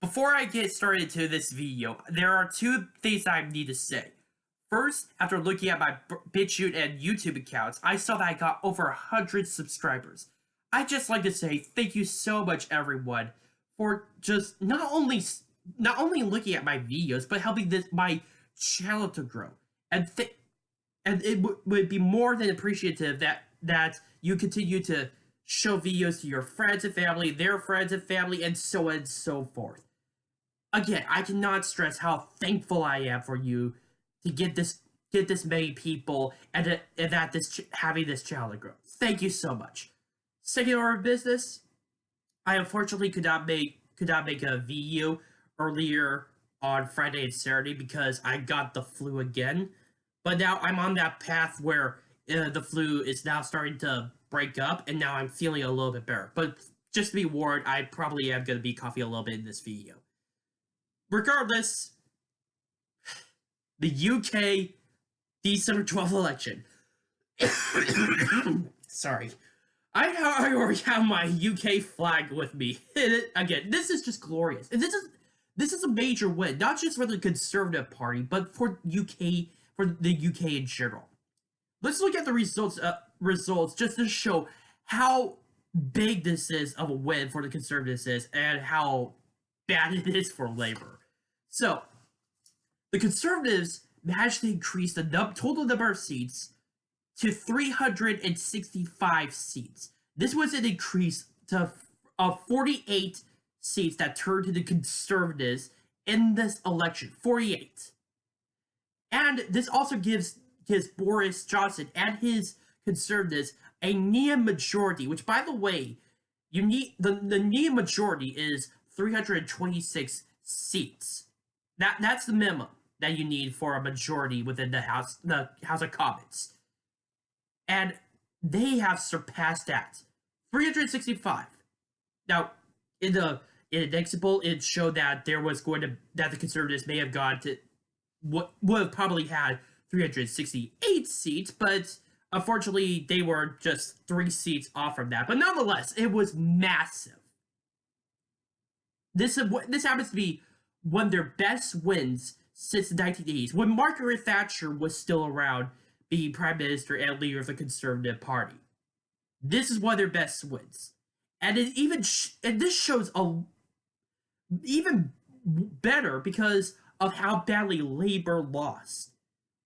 Before I get started to this video, there are two things I need to say. First, after looking at my BitChute and YouTube accounts, I saw that I got over 100 subscribers. I'd just like to say thank you so much, everyone, for just not only looking at my videos, but helping my channel to grow. And it would be more than appreciative that you continue to show videos to your friends and family, their friends and family, and so on and so forth. Again, I cannot stress how thankful I am for you to get this many people and that having this channel to grow. Thank you so much. Second order of business, I unfortunately could not make a video earlier on Friday and Saturday because I got the flu again. But now I'm on that path where the flu is now starting to break up, and now I'm feeling a little bit better. But just to be warned, I probably am going to be coughing a little bit in this video. Regardless, the UK December 12th election. Sorry. I already have my UK flag with me. Again, this is just glorious. And this is a major win, not just for the Conservative Party, but for the UK in general. Let's look at the results just to show how big this is of a win for the Conservatives and how bad it is for Labour. So, the Conservatives managed to increase the total number of seats to 365 seats. This was an increase of 48 seats that turned to the Conservatives in this election. 48. And this also gives Boris Johnson and his Conservatives a near majority, which, by the way, you need the near majority is 326 seats. That's the minimum that you need for a majority within the House of Commons. And they have surpassed that. 365. Now, in an example, it showed that that the Conservatives may have gone to what would have probably had 368 seats, but unfortunately they were just 3 seats off from that. But nonetheless, it was massive. This happens to be one of their best wins since the 1980s, when Margaret Thatcher was still around being Prime Minister and leader of the Conservative Party. This is one of their best wins. And this shows even better because of how badly Labour lost.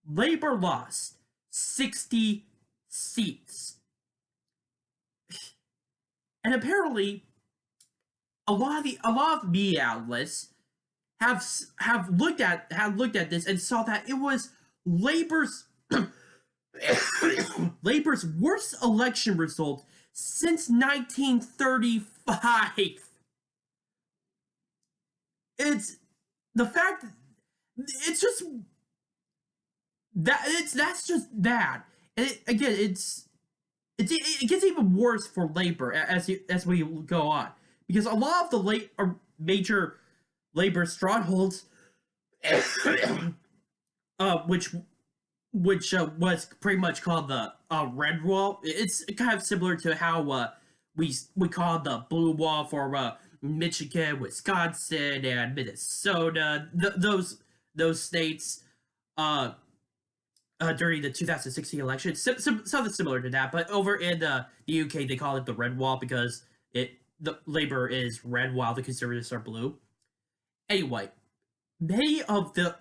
Labour lost 60 seats. And apparently, a lot of media outlets have looked at this and saw that it was Labour's Labour's worst election result since 1935. It's the fact. It's just that that's just bad. And it gets even worse for Labour as we go on, because a lot of the major Labour strongholds, which was pretty much called the Red Wall. It's kind of similar to how we call the Blue Wall for Michigan, Wisconsin, and Minnesota. Those states during the 2016 election. Something similar to that, but over in the UK they call it the Red Wall because the Labour is red while the Conservatives are blue. Anyway, many of the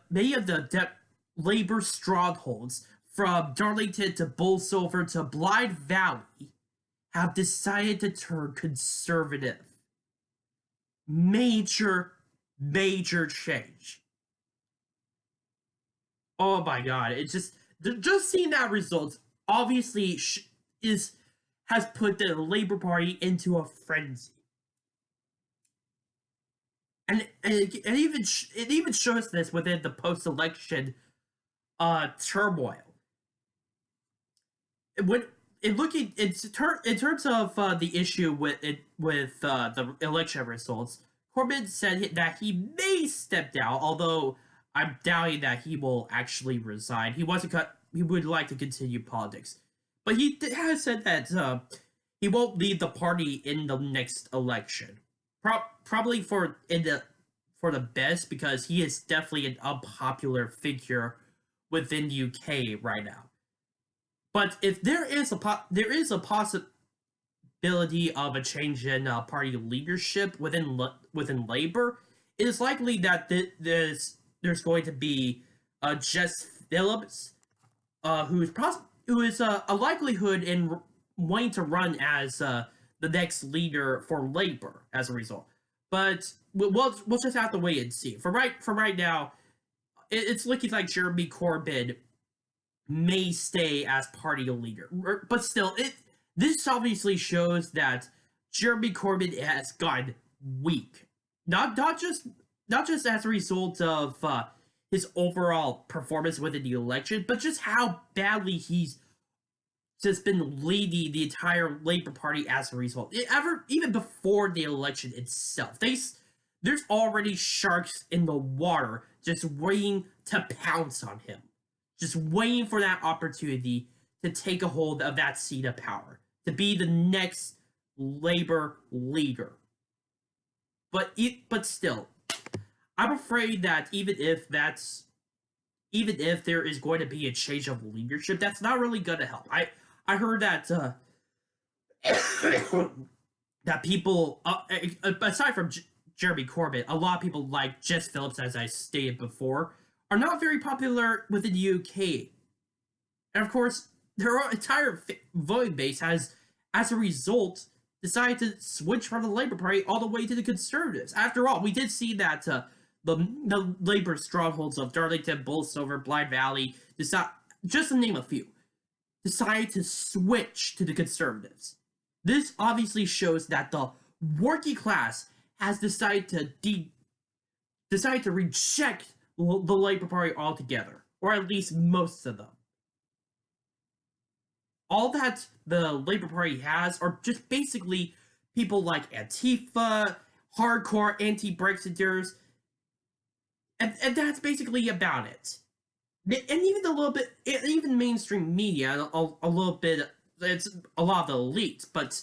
Labour strongholds, from Darlington to Bolsover to Blythe Valley, have decided to turn Conservative. Major change. Oh my god, it's just seeing that result obviously has put the Labour Party into a frenzy. And it even shows this within the post-election turmoil. In terms of the issue with the election results, Corbyn said that he may step down, although I'm doubting that he will actually resign. He would like to continue politics, but he has said that he won't lead the party in the next election. Probably for for the best because he is definitely an unpopular figure within the UK right now. But if there is a possibility of a change in party leadership within Labour, it is likely that there's going to be Jess Phillips, who is a likelihood in wanting to run as the next leader for Labour as a result. But we'll just have to wait and see. For right now, it's looking like Jeremy Corbyn may stay as party leader. But still, this obviously shows that Jeremy Corbyn has gotten weak. Not just as a result of his overall performance within the election, but just how badly he's just been leading the entire Labour Party as a result. Even before the election itself, there's already sharks in the water just waiting to pounce on him, just waiting for that opportunity to take a hold of that seat of power, to be the next Labour leader. But still, I'm afraid that even if there is going to be a change of leadership, that's not really going to help. I heard that that people, aside from Jeremy Corbyn, a lot of people like Jess Phillips, as I stated before, are not very popular within the UK. And of course, their entire voting base has, as a result, decided to switch from the Labour Party all the way to the Conservatives. After all, we did see that the Labour strongholds of Darlington, Bolsover, Blythe Valley, just to name a few, decided to switch to the Conservatives. This obviously shows that the working class has decided to reject the Labour Party altogether, or at least most of them. All that the Labour Party has are just basically people like Antifa, hardcore anti-Brexiters, and that's basically about it. And even even mainstream media, a little bit, it's a lot of the elites, but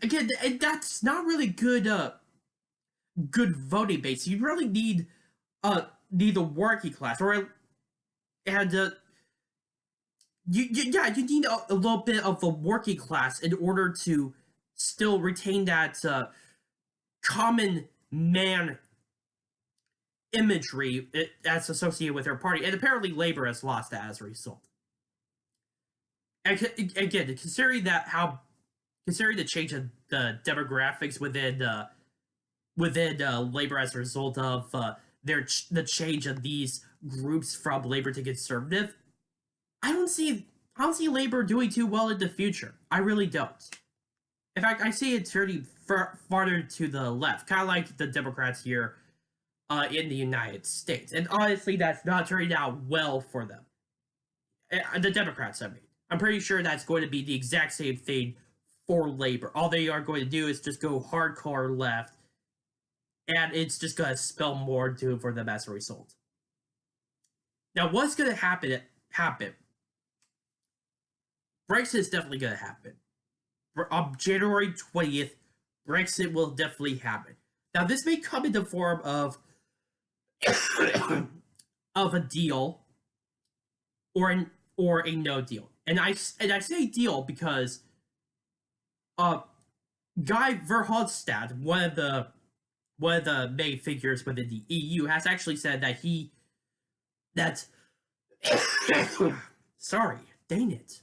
again, that's not really good voting base. You really need the working class, you need a little bit of the working class in order to still retain that common man imagery that's associated with their party, and apparently Labour has lost that as a result. And again, considering the change of the demographics within Labour as a result of the change of these groups from Labour to Conservative, I don't see Labour doing too well in the future. I really don't. In fact, I see it turning farther to the left, kind of like the Democrats here in the United States. And honestly, that's not turning out well for them. The Democrats, I mean. I'm pretty sure that's going to be the exact same thing for Labour. All they are going to do is just go hardcore left, and it's just going to spell more doom for them as a result. Now, what's going to happen? Brexit is definitely going to happen. On January 20th, Brexit will definitely happen. Now, this may come in the form of a deal or a no deal. And I say deal because Guy Verhofstadt, one of the main figures within the EU, has actually said that sorry, dang it,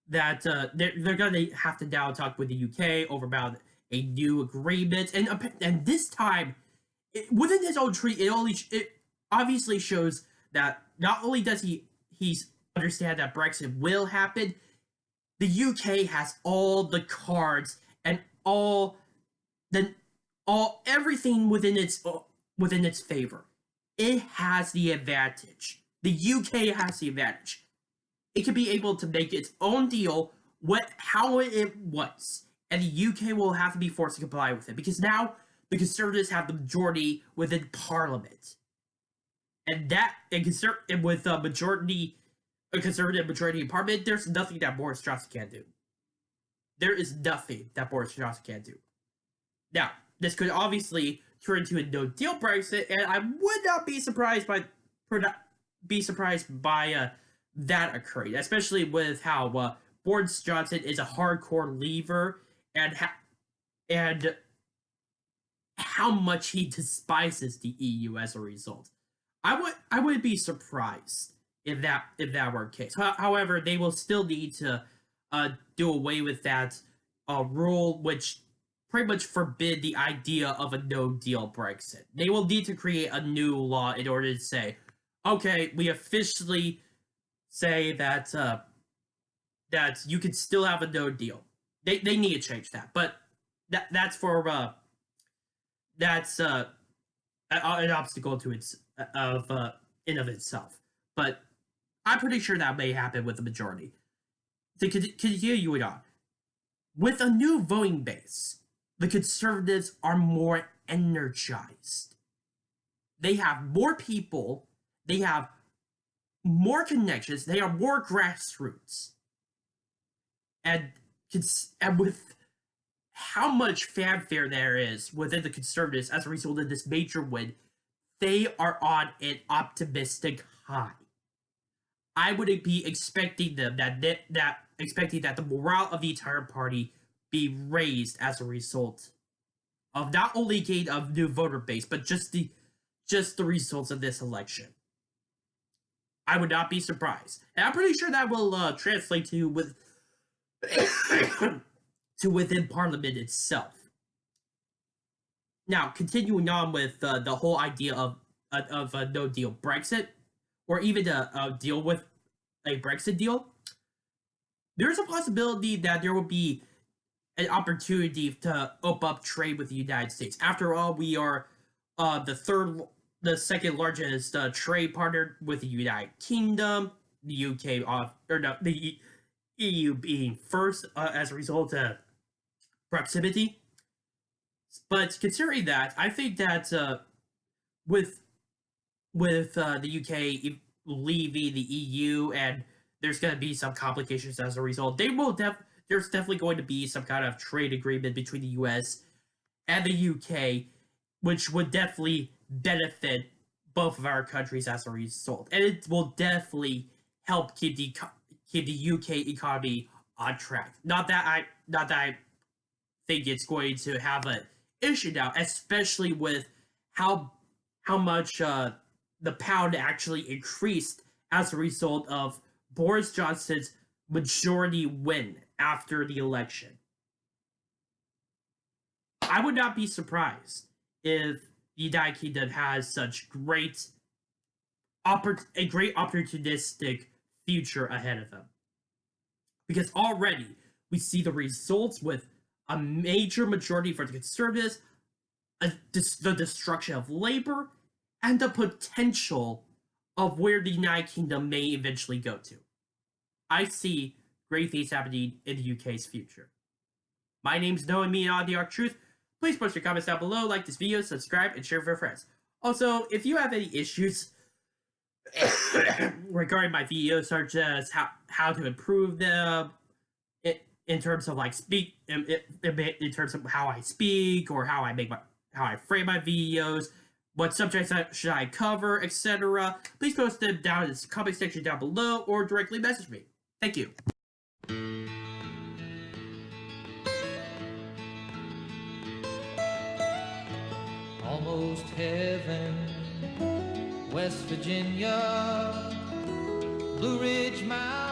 that they're going to have to now talk with the UK over about a new agreement, and this time, within his own treaty, it obviously shows that not only does he's understand that Brexit will happen, the UK has all the cards and everything within its favor. It has the advantage. The UK has the advantage. It can be able to make its own deal how it wants, and the UK will have to be forced to comply with it, because now the Conservatives have the majority within Parliament, and with a Conservative majority in Parliament, there's nothing that Boris Johnson can't do. There is nothing that Boris Johnson can't do. Now, this could obviously turn into a no-deal Brexit, and I would not be surprised by that occurring, especially with how Boris Johnson is a hardcore leaver and how much he despises the EU as a result. I would be surprised if that were the case. However, they will still need to do away with that rule, which pretty much forbid the idea of a no-deal Brexit. They will need to create a new law in order to say, okay, we officially say that that you could still have a no deal. They need to change that, but that's an obstacle to its in of itself. But I'm pretty sure that may happen with the majority. To continue on, with a new voting base, the Conservatives are more energized. They have more people. They have more connections. They are more grassroots. And with how much fanfare there is within the Conservatives as a result of this major win, they are on an optimistic high. I would be expecting them that the morale of the entire party be raised as a result of not only gain of new voter base, but just the results of this election. I would not be surprised, and I'm pretty sure that will translate to within Parliament itself. Now, continuing on with the whole idea of a no deal Brexit, or even a deal with a Brexit deal, there's a possibility that there will be an opportunity to open up trade with the United States. After all, we are the second largest trade partner with the United Kingdom, the UK the EU being first as a result of proximity. But considering that, I think that with the UK leaving the EU, and there's going to be some complications as a result, there's definitely going to be some kind of trade agreement between the US and the UK, which would definitely benefit both of our countries as a result, and it will definitely help keep the UK economy on track. Not that I think it's going to have an issue now, especially with how much the pound actually increased as a result of Boris Johnson's majority win after the election. I would not be surprised if the United Kingdom has such a great opportunistic future ahead of them. Because already we see the results with a major majority for the Conservatives, the destruction of labor, and the potential of where the United Kingdom may eventually go to. I see great things happening in the UK's future. My name's Noah, me and Odd the Arc Truth. Please post your comments down below, like this video, subscribe, and share with your friends. Also, if you have any issues regarding my videos, such as how to improve them, in terms of in terms of how I speak, or how I frame my videos, what subjects should I cover, etc., please post them down in the comment section down below, or directly message me. Thank you. Almost heaven, West Virginia, Blue Ridge Mountain.